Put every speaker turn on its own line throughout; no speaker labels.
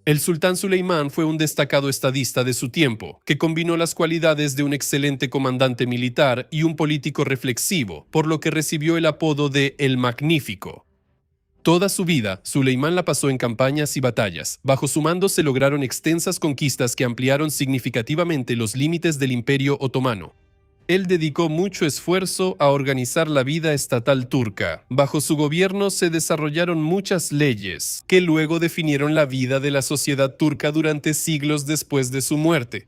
El sultán Suleimán fue un destacado estadista de su tiempo, que combinó las cualidades de un excelente comandante militar y un político reflexivo, por lo que recibió el apodo de El Magnífico. Toda su vida, Suleimán la pasó en campañas y batallas. Bajo su mando se lograron extensas conquistas que ampliaron significativamente los límites del Imperio Otomano. Él dedicó mucho esfuerzo a organizar la vida estatal turca. Bajo su gobierno se desarrollaron muchas leyes que luego definieron la vida de la sociedad turca durante siglos después de su muerte.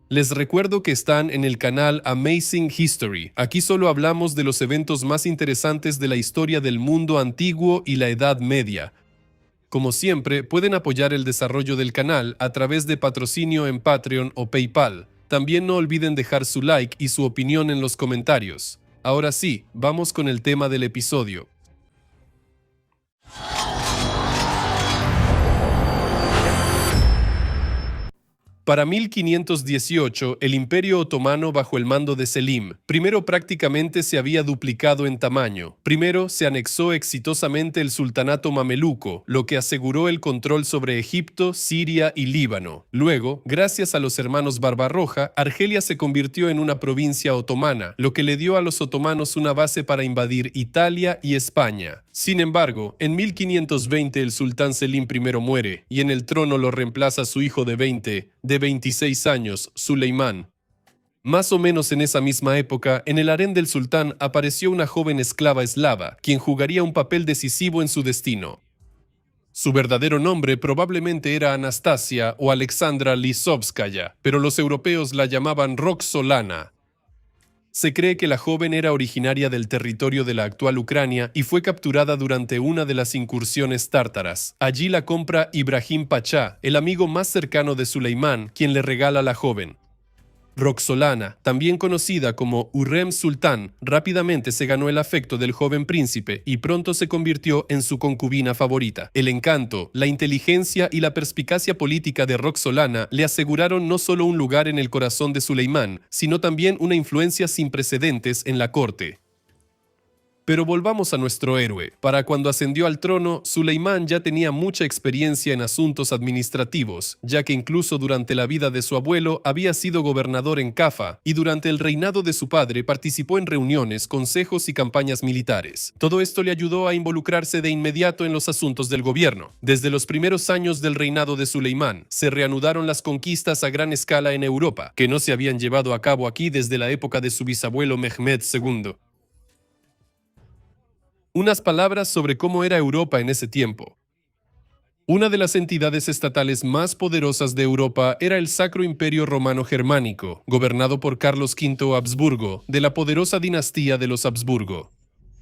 Les recuerdo que están en el canal Amazing History. Aquí solo hablamos de los eventos más interesantes de la historia del mundo antiguo y la Edad Media. Como siempre, pueden apoyar el desarrollo del canal a través de patrocinio en Patreon o PayPal. También no olviden dejar su like y su opinión en los comentarios. Ahora sí, vamos con el tema del episodio. Para 1518, el Imperio Otomano bajo el mando de Selim, primero prácticamente se había duplicado en tamaño. Primero se anexó exitosamente el sultanato mameluco, lo que aseguró el control sobre Egipto, Siria y Líbano. Luego, gracias a los hermanos Barbarroja, Argelia se convirtió en una provincia otomana, lo que le dio a los otomanos una base para invadir Italia y España. Sin embargo, en 1520 el sultán Selim I muere y en el trono lo reemplaza su hijo de 26 años, Suleimán. Más o menos en esa misma época, en el harén del sultán apareció una joven esclava eslava, quien jugaría un papel decisivo en su destino. Su verdadero nombre probablemente era Anastasia o Alexandra Lisovskaya, pero los europeos la llamaban Roxolana. Se cree que la joven era originaria del territorio de la actual Ucrania y fue capturada durante una de las incursiones tártaras. Allí la compra Ibrahim Pachá, el amigo más cercano de Suleimán, quien le regala a la joven. Roxolana, también conocida como Hurrem Sultán, rápidamente se ganó el afecto del joven príncipe y pronto se convirtió en su concubina favorita. El encanto, la inteligencia y la perspicacia política de Roxolana le aseguraron no solo un lugar en el corazón de Suleimán, sino también una influencia sin precedentes en la corte. Pero volvamos a nuestro héroe. Para cuando ascendió al trono, Suleimán ya tenía mucha experiencia en asuntos administrativos, ya que incluso durante la vida de su abuelo había sido gobernador en Cafa y durante el reinado de su padre participó en reuniones, consejos y campañas militares. Todo esto le ayudó a involucrarse de inmediato en los asuntos del gobierno. Desde los primeros años del reinado de Suleimán, se reanudaron las conquistas a gran escala en Europa, que no se habían llevado a cabo aquí desde la época de su bisabuelo Mehmed II. Unas palabras sobre cómo era Europa en ese tiempo. Una de las entidades estatales más poderosas de Europa era el Sacro Imperio Romano Germánico, gobernado por Carlos V Habsburgo, de la poderosa dinastía de los Habsburgo.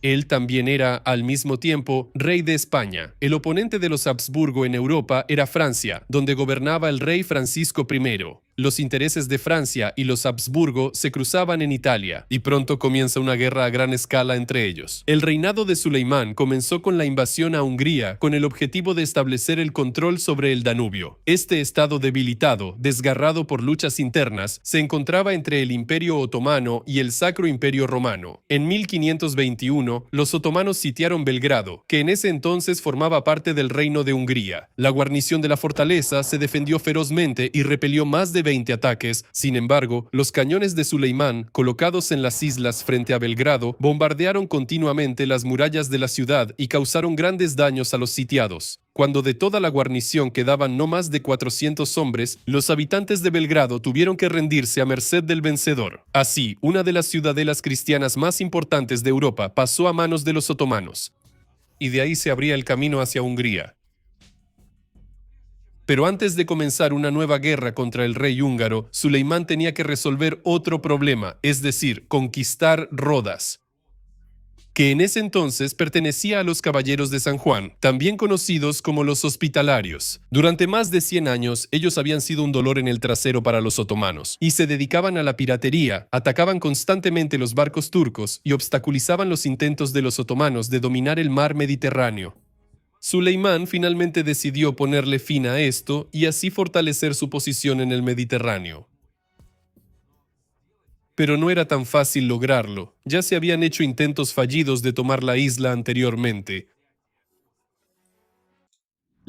Él también era, al mismo tiempo, rey de España. El oponente de los Habsburgo en Europa era Francia, donde gobernaba el rey Francisco I. Los intereses de Francia y los Habsburgo se cruzaban en Italia, y pronto comienza una guerra a gran escala entre ellos. El reinado de Suleimán comenzó con la invasión a Hungría, con el objetivo de establecer el control sobre el Danubio. Este estado debilitado, desgarrado por luchas internas, se encontraba entre el Imperio Otomano y el Sacro Imperio Romano. En 1521, los otomanos sitiaron Belgrado, que en ese entonces formaba parte del Reino de Hungría. La guarnición de la fortaleza se defendió ferozmente y repelió más de 20 ataques. Sin embargo, los cañones de Suleimán, colocados en las islas frente a Belgrado, bombardearon continuamente las murallas de la ciudad y causaron grandes daños a los sitiados. Cuando de toda la guarnición quedaban no más de 400 hombres, los habitantes de Belgrado tuvieron que rendirse a merced del vencedor. Así, una de las ciudadelas cristianas más importantes de Europa pasó a manos de los otomanos, y de ahí se abría el camino hacia Hungría. Pero antes de comenzar una nueva guerra contra el rey húngaro, Suleimán tenía que resolver otro problema, es decir, conquistar Rodas, que en ese entonces pertenecía a los Caballeros de San Juan, también conocidos como los Hospitalarios. Durante más de 100 años, ellos habían sido un dolor en el trasero para los otomanos, y se dedicaban a la piratería, atacaban constantemente los barcos turcos y obstaculizaban los intentos de los otomanos de dominar el mar Mediterráneo. Suleimán finalmente decidió ponerle fin a esto y así fortalecer su posición en el Mediterráneo. Pero no era tan fácil lograrlo. Ya se habían hecho intentos fallidos de tomar la isla anteriormente.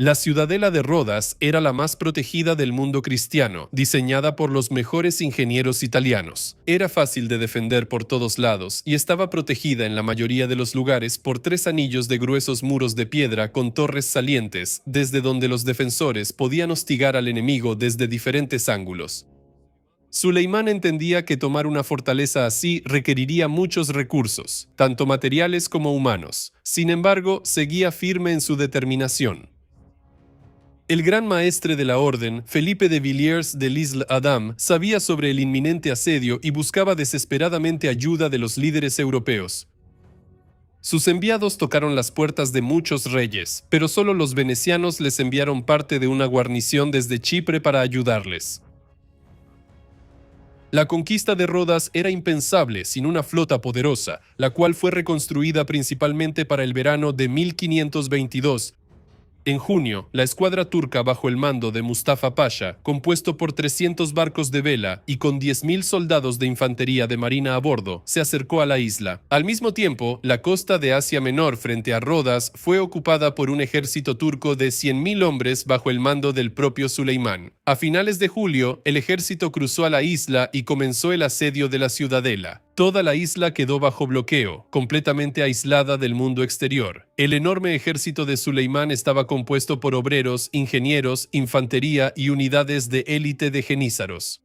La ciudadela de Rodas era la más protegida del mundo cristiano, diseñada por los mejores ingenieros italianos. Era fácil de defender por todos lados y estaba protegida en la mayoría de los lugares por 3 anillos de gruesos muros de piedra con torres salientes, desde donde los defensores podían hostigar al enemigo desde diferentes ángulos. Suleimán entendía que tomar una fortaleza así requeriría muchos recursos, tanto materiales como humanos. Sin embargo, seguía firme en su determinación. El gran maestre de la orden, Felipe de Villiers de L'Isle-Adam, sabía sobre el inminente asedio y buscaba desesperadamente ayuda de los líderes europeos. Sus enviados tocaron las puertas de muchos reyes, pero solo los venecianos les enviaron parte de una guarnición desde Chipre para ayudarles. La conquista de Rodas era impensable sin una flota poderosa, la cual fue reconstruida principalmente para el verano de 1522. En junio, la escuadra turca bajo el mando de Mustafa Pasha, compuesto por 300 barcos de vela y con 10.000 soldados de infantería de marina a bordo, se acercó a la isla. Al mismo tiempo, la costa de Asia Menor frente a Rodas fue ocupada por un ejército turco de 100.000 hombres bajo el mando del propio Suleimán. A finales de julio, el ejército cruzó a la isla y comenzó el asedio de la ciudadela. Toda la isla quedó bajo bloqueo, completamente aislada del mundo exterior. El enorme ejército de Suleimán estaba compuesto por obreros, ingenieros, infantería y unidades de élite de genízaros.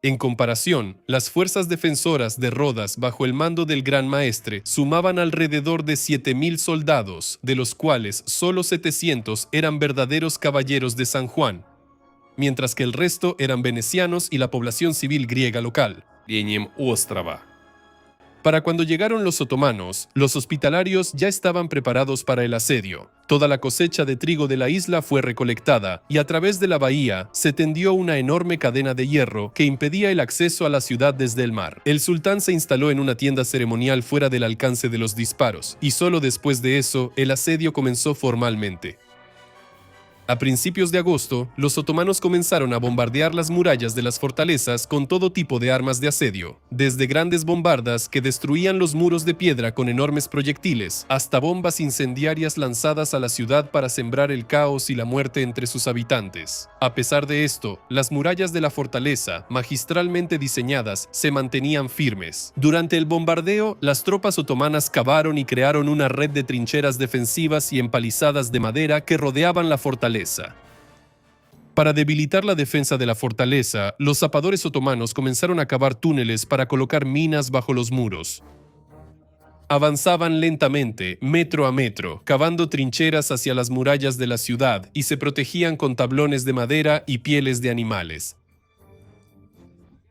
En comparación, las fuerzas defensoras de Rodas bajo el mando del Gran Maestre sumaban alrededor de 7.000 soldados, de los cuales solo 700 eran verdaderos caballeros de San Juan, mientras que el resto eran venecianos y la población civil griega local. Para cuando llegaron los otomanos, los hospitalarios ya estaban preparados para el asedio. Toda la cosecha de trigo de la isla fue recolectada y a través de la bahía se tendió una enorme cadena de hierro que impedía el acceso a la ciudad desde el mar. El sultán se instaló en una tienda ceremonial fuera del alcance de los disparos y solo después de eso el asedio comenzó formalmente. A principios de agosto, los otomanos comenzaron a bombardear las murallas de las fortalezas con todo tipo de armas de asedio, desde grandes bombardas que destruían los muros de piedra con enormes proyectiles, hasta bombas incendiarias lanzadas a la ciudad para sembrar el caos y la muerte entre sus habitantes. A pesar de esto, las murallas de la fortaleza, magistralmente diseñadas, se mantenían firmes. Durante el bombardeo, las tropas otomanas cavaron y crearon una red de trincheras defensivas y empalizadas de madera que rodeaban la fortaleza. Para debilitar la defensa de la fortaleza, los zapadores otomanos comenzaron a cavar túneles para colocar minas bajo los muros. Avanzaban lentamente, metro a metro, cavando trincheras hacia las murallas de la ciudad y se protegían con tablones de madera y pieles de animales.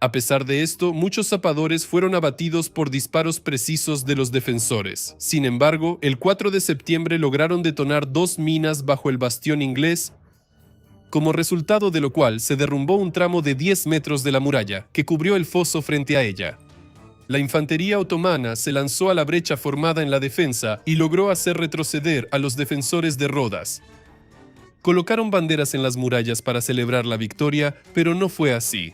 A pesar de esto, muchos zapadores fueron abatidos por disparos precisos de los defensores. Sin embargo, el 4 de septiembre lograron detonar 2 minas bajo el bastión inglés, como resultado de lo cual se derrumbó un tramo de 10 metros de la muralla, que cubrió el foso frente a ella. La infantería otomana se lanzó a la brecha formada en la defensa y logró hacer retroceder a los defensores de Rodas. Colocaron banderas en las murallas para celebrar la victoria, pero no fue así.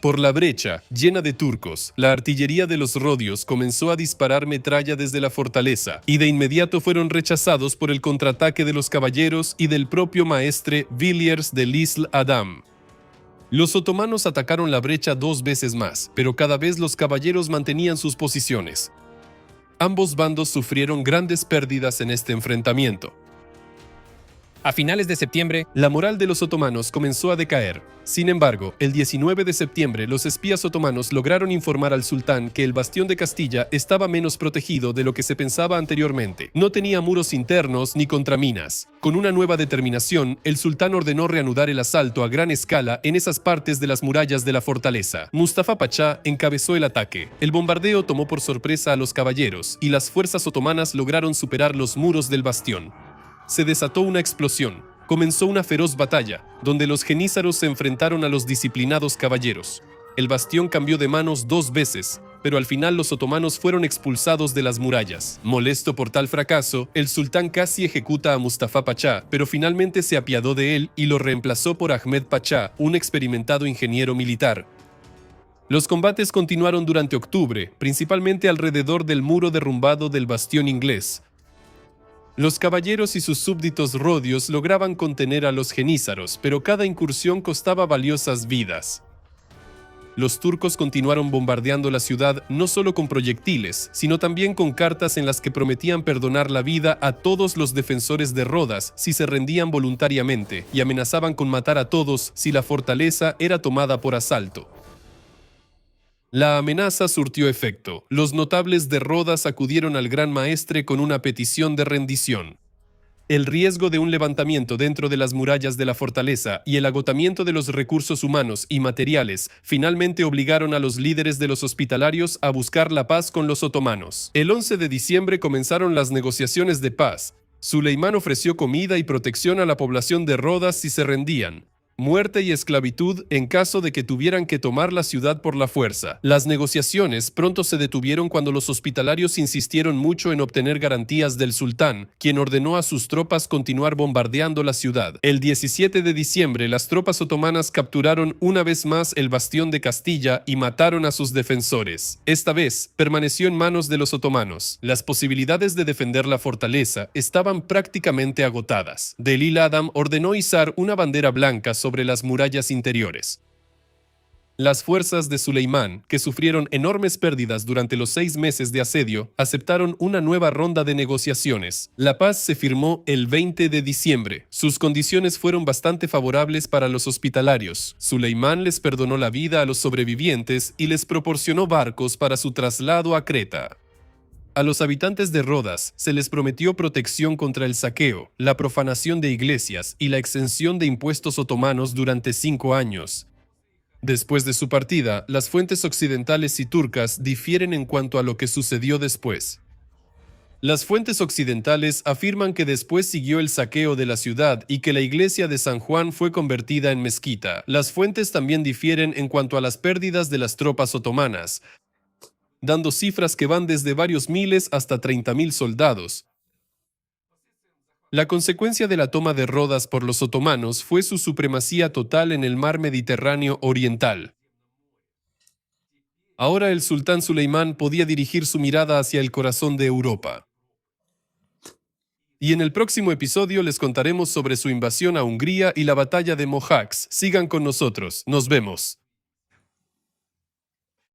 Por la brecha, llena de turcos, la artillería de los rodios comenzó a disparar metralla desde la fortaleza, y de inmediato fueron rechazados por el contraataque de los caballeros y del propio maestre Villiers de L'Isle-Adam. Los otomanos atacaron la brecha 2 veces más, pero cada vez los caballeros mantenían sus posiciones. Ambos bandos sufrieron grandes pérdidas en este enfrentamiento.
A finales de septiembre,
la moral de los otomanos comenzó a decaer. Sin embargo, el 19 de septiembre, los espías otomanos lograron informar al sultán que el bastión de Castilla estaba menos protegido de lo que se pensaba anteriormente. No tenía muros internos ni contraminas. Con una nueva determinación, el sultán ordenó reanudar el asalto a gran escala en esas partes de las murallas de la fortaleza. Mustafa Pachá encabezó el ataque. El bombardeo tomó por sorpresa a los caballeros y las fuerzas otomanas lograron superar los muros del bastión. Se desató una explosión. Comenzó una feroz batalla, donde los genízaros se enfrentaron a los disciplinados caballeros. El bastión cambió de manos 2 veces, pero al final los otomanos fueron expulsados de las murallas. Molesto por tal fracaso, el sultán casi ejecuta a Mustafa Pachá, pero finalmente se apiadó de él y lo reemplazó por Ahmed Pachá, un experimentado ingeniero militar. Los combates continuaron durante octubre, principalmente alrededor del muro derrumbado del bastión inglés. Los caballeros y sus súbditos rodios lograban contener a los jenízaros, pero cada incursión costaba valiosas vidas. Los turcos continuaron bombardeando la ciudad no solo con proyectiles, sino también con cartas en las que prometían perdonar la vida a todos los defensores de Rodas si se rendían voluntariamente, y amenazaban con matar a todos si la fortaleza era tomada por asalto. La amenaza surtió efecto. Los notables de Rodas acudieron al gran maestre con una petición de rendición. El riesgo de un levantamiento dentro de las murallas de la fortaleza y el agotamiento de los recursos humanos y materiales finalmente obligaron a los líderes de los hospitalarios a buscar la paz con los otomanos. El 11 de diciembre comenzaron las negociaciones de paz. Suleimán ofreció comida y protección a la población de Rodas si se rendían. Muerte y esclavitud en caso de que tuvieran que tomar la ciudad por la fuerza. Las negociaciones pronto se detuvieron cuando los hospitalarios insistieron mucho en obtener garantías del sultán, quien ordenó a sus tropas continuar bombardeando la ciudad. El 17 de diciembre, las tropas otomanas capturaron una vez más el bastión de Castilla y mataron a sus defensores. Esta vez, permaneció en manos de los otomanos. Las posibilidades de defender la fortaleza estaban prácticamente agotadas. Delil Adam ordenó izar una bandera blanca sobre las murallas interiores. Las fuerzas de Suleimán, que sufrieron enormes pérdidas durante los 6 meses de asedio, aceptaron una nueva ronda de negociaciones. La paz se firmó el 20 de diciembre. Sus condiciones fueron bastante favorables para los hospitalarios. Suleimán les perdonó la vida a los sobrevivientes y les proporcionó barcos para su traslado a Creta. A los habitantes de Rodas se les prometió protección contra el saqueo, la profanación de iglesias y la exención de impuestos otomanos durante 5 años. Después de su partida, las fuentes occidentales y turcas difieren en cuanto a lo que sucedió después. Las fuentes occidentales afirman que después siguió el saqueo de la ciudad y que la iglesia de San Juan fue convertida en mezquita. Las fuentes también difieren en cuanto a las pérdidas de las tropas otomanas, dando cifras que van desde varios miles hasta 30.000 soldados. La consecuencia de la toma de Rodas por los otomanos fue su supremacía total en el mar Mediterráneo oriental. Ahora el sultán Suleimán podía dirigir su mirada hacia el corazón de Europa. Y en el próximo episodio les contaremos sobre su invasión a Hungría y la batalla de Mohacs. Sigan con nosotros. Nos vemos.